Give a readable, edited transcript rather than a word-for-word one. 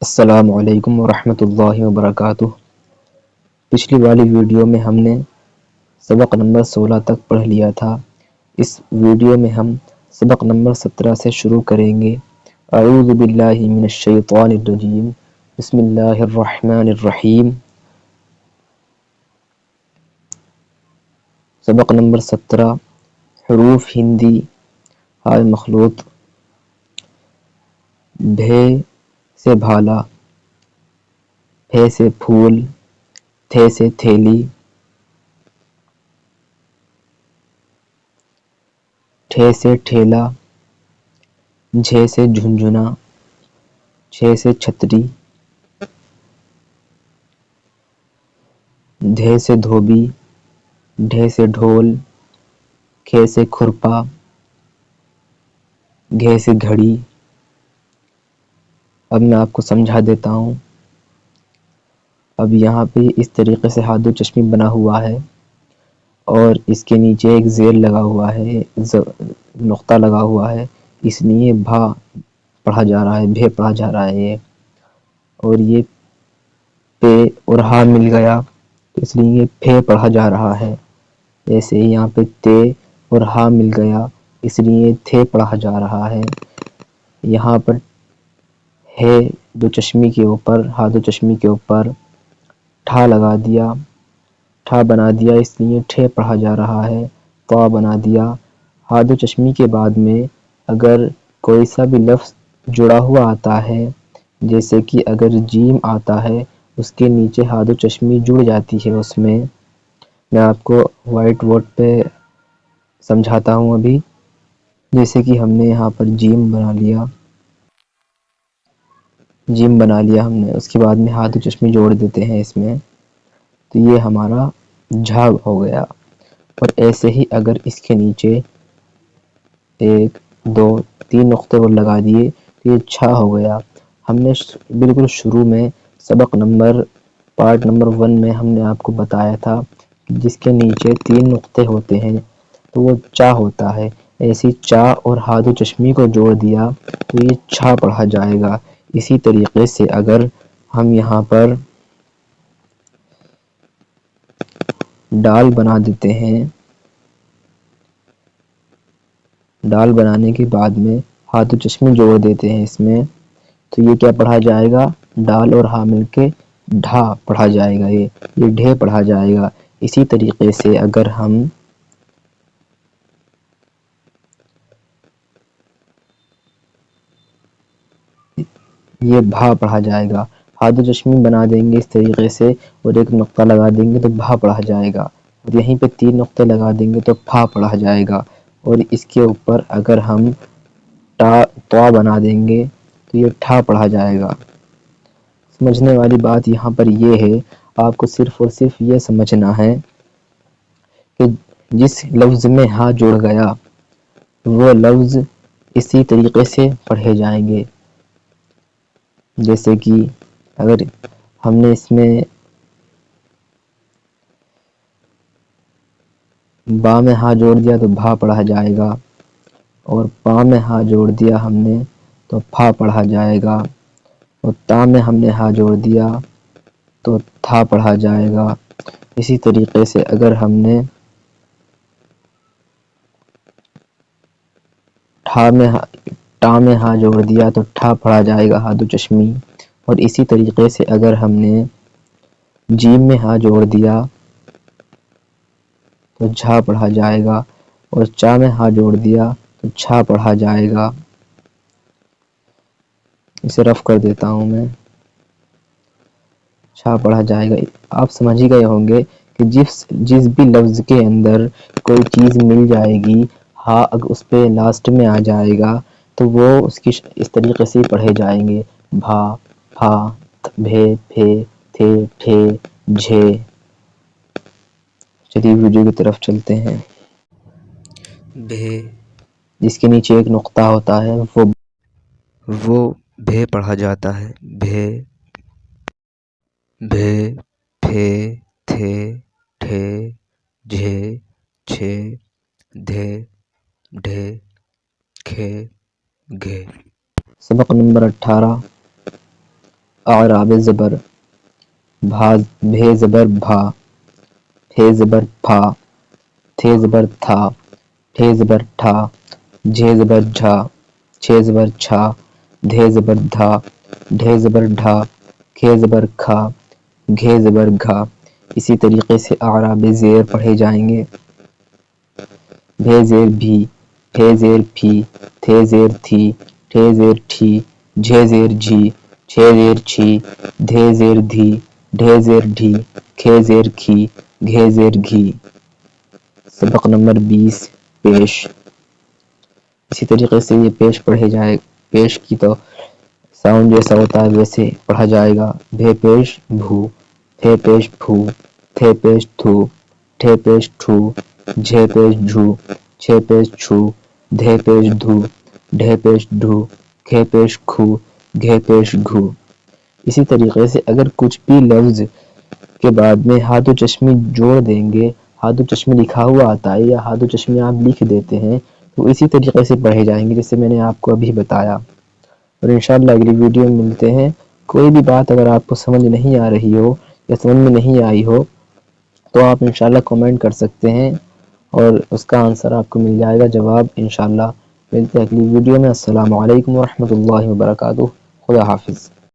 السلام علیکم ورحمۃ اللہ وبرکاتہ۔ پچھلی والی ویڈیو میں ہم نے سبق نمبر 16 تک پڑھ لیا تھا۔ اس ویڈیو میں ہم سبق نمبر 17 سے شروع کریں گے۔ اعوذ باللہ من الشیطان الرجیم، بسم اللہ الرحمن الرحیم۔ سبق نمبر 17، حروف ہندی ہائے مخلوط۔ بھے سے بھالا، پھے سے پھول، تھے سے تھیلی، ٹھے سے ٹھیلا، جھے سے جھنجھنا، چھے سے چھتری، دھے سے دھوبی، ڈھے سے ڈھول، کھے سے کھرپا، گھے سے گھڑی۔ اب میں آپ کو سمجھا دیتا ہوں۔ اب یہاں پہ اس طریقے سے ہاتھ و چشمی بنا ہوا ہے اور اس کے نیچے ایک زیر لگا ہوا ہے، نقطہ لگا ہوا ہے، اس لیے بھا پڑھا جا رہا ہے، بھے پڑھا جا رہا ہے یہ، اور یہ پے اور ہا مل گیا تو اس لیے یہ پھے پڑھا جا رہا ہے۔ ایسے ہی یہاں پہ تے اور ہا مل گیا اس لیے تھے پڑھا جا رہا ہے۔ یہاں پر ہے دو چشمی کے اوپر، ہاتھ و چشمی کے اوپر ٹھا لگا دیا، ٹھا بنا دیا اس لیے ٹھے پڑھا جا رہا ہے۔ طا بنا دیا۔ ہاتھ و چشمی کے بعد میں اگر کوئی سا بھی لفظ جڑا ہوا آتا ہے، جیسے کہ اگر جیم آتا ہے اس کے نیچے ہاتھ و چشمی جڑ جاتی ہے اس میں آپ کو وائٹ بورڈ پہ سمجھاتا ہوں ابھی۔ جیسے کہ ہم نے یہاں پر جیم بنا لیا، جیم بنا لیا ہم نے، اس کے بعد میں ہاتھ و چشمی جوڑ دیتے ہیں اس میں، تو یہ ہمارا جھا ہو گیا۔ اور ایسے ہی اگر اس کے نیچے 1 2 3 نقطے اور لگا دیے تو یہ چھا ہو گیا۔ ہم نے بالکل شروع میں سبق نمبر پارٹ نمبر 1 میں ہم نے آپ کو بتایا تھا کہ جس کے نیچے 3 نقطے ہوتے ہیں تو وہ چا ہوتا ہے۔ ایسی چا اور ہاتھ و چشمی کو جوڑ دیا تو یہ چھا پڑھا جائے گا۔ اسی طریقے سے اگر ہم یہاں پر ڈال بنا دیتے ہیں، ڈال بنانے کے بعد میں ہاتھ و چشمی جوڑ دیتے ہیں اس میں، تو یہ کیا پڑھا جائے گا؟ ڈال اور ہا مل کے ڈھا پڑھا جائے گا، یہ ڈھے پڑھا جائے گا۔ اسی طریقے سے اگر ہم یہ بھا پڑھا جائے گا، ہاتھ و چشمی بنا دیں گے اس طریقے سے اور ایک نقطہ لگا دیں گے تو بھا پڑھا جائے گا، اور یہیں پہ 3 نقطے لگا دیں گے تو پھا پڑھا جائے گا، اور اس کے اوپر اگر ہم طا بنا دیں گے تو یہ ٹھا پڑھا جائے گا۔ سمجھنے والی بات یہاں پر یہ ہے، آپ کو صرف اور صرف یہ سمجھنا ہے کہ جس لفظ میں ہا جڑ گیا وہ لفظ اسی طریقے سے پڑھے جائیں گے۔ جیسے کہ اگر ہم نے اس میں با میں ہا جوڑ دیا تو بھا پڑھا جائے گا، اور پا میں ہا جوڑ دیا ہم نے تو پھا پڑھا جائے گا، اور تا میں ہم نے ہا جوڑ دیا تو تھا پڑھا جائے گا۔ اسی طریقے سے اگر ہم نے ٹا میں ہا جوڑ دیا تو ٹھا پڑھا جائے گا ہاتھ و چشمی، اور اسی طریقے سے اگر ہم نے جیم میں ہا جوڑ دیا تو جھا پڑھا جائے گا، اور چا میں ہا جوڑ دیا تو چھا پڑھا جائے گا۔ اسے رف کر دیتا ہوں میں، چھا پڑھا جائے گا۔ آپ سمجھ ہی گئے ہوں گے کہ جس بھی لفظ کے اندر کوئی چیز مل جائے گی، ہا اگر اس پہ لاسٹ میں آ جائے گا تو وہ اس طریقے سے پڑھے جائیں گے، بھا، پھا، بھے، پھے، تھے، ٹھے، جھے۔ چلیے ویڈیو کی طرف چلتے ہیں۔ بھے، جس کے نیچے ایک نقطہ ہوتا ہے وہ بھے پڑھا جاتا ہے۔ بھے، بھے، پھے، تھے، ٹھے، جھے، چھے، دھے، ڈھے، کھے، گھے۔ سبق نمبر 18، اعراب زبر بھے زبر بھا، پھے زبر پھا، تھے زبر تھا، ٹھے زبر ٹھا، جھے زبر جھا، چھے زبر چھا، دھے زبر دھا، ڈھے زبر ڈھا، کھے زبر کھا، گھے زبر گھا۔ اسی طریقے سے اعراب زیر پڑھے جائیں گے۔ بھے زیر بھی، پھے زیر پھی، تھے زیر تھی، ٹھے زیر ٹھی، جھے زیر جھی، چھے زیر چھی، دھے زیر دھی، ڈھے زیر ڈھی، کھے زیر کھی، گھے زیر گھی۔ سبق نمبر 20 پیش۔ اسی طریقے سے یہ پیش پڑھے جائے، پیش کی تو ساؤنڈ جیسا ہوتا ہے ویسے پڑھا جائے گا۔ بھے پیش بھو، پھے پیش پھو، تھے پیش تھو، ٹھے پیش ٹھو، جھے پیش جھو، چھے پیش چھو، دھے پیش دھو، ڈھے پیش ڈھو، کھے پیش کھو، گھے پیش گھو۔ اسی طریقے سے اگر کچھ بھی لفظ کے بعد میں ہاتھ و چشمی جوڑ دیں گے، ہاتھ و چشمی لکھا ہوا آتا ہے یا ہاتھ و چشمی آپ لکھ دیتے ہیں تو اسی طریقے سے پڑھے جائیں گے جیسے میں نے آپ کو ابھی بتایا۔ اور انشاءاللہ اگلی ویڈیو میں ملتے ہیں۔ کوئی بھی بات اگر آپ کو سمجھ نہیں آ رہی ہو یا سمجھ میں نہیں آئی ہو تو آپ انشاءاللہ کمنٹ کر سکتے ہیں اور اس کا آنسر آپ کو مل جائے گا، جواب انشاءاللہ۔ ملتے ہیں اگلی ویڈیو میں۔ السلام علیکم ورحمۃ اللہ وبرکاتہ۔ خدا حافظ۔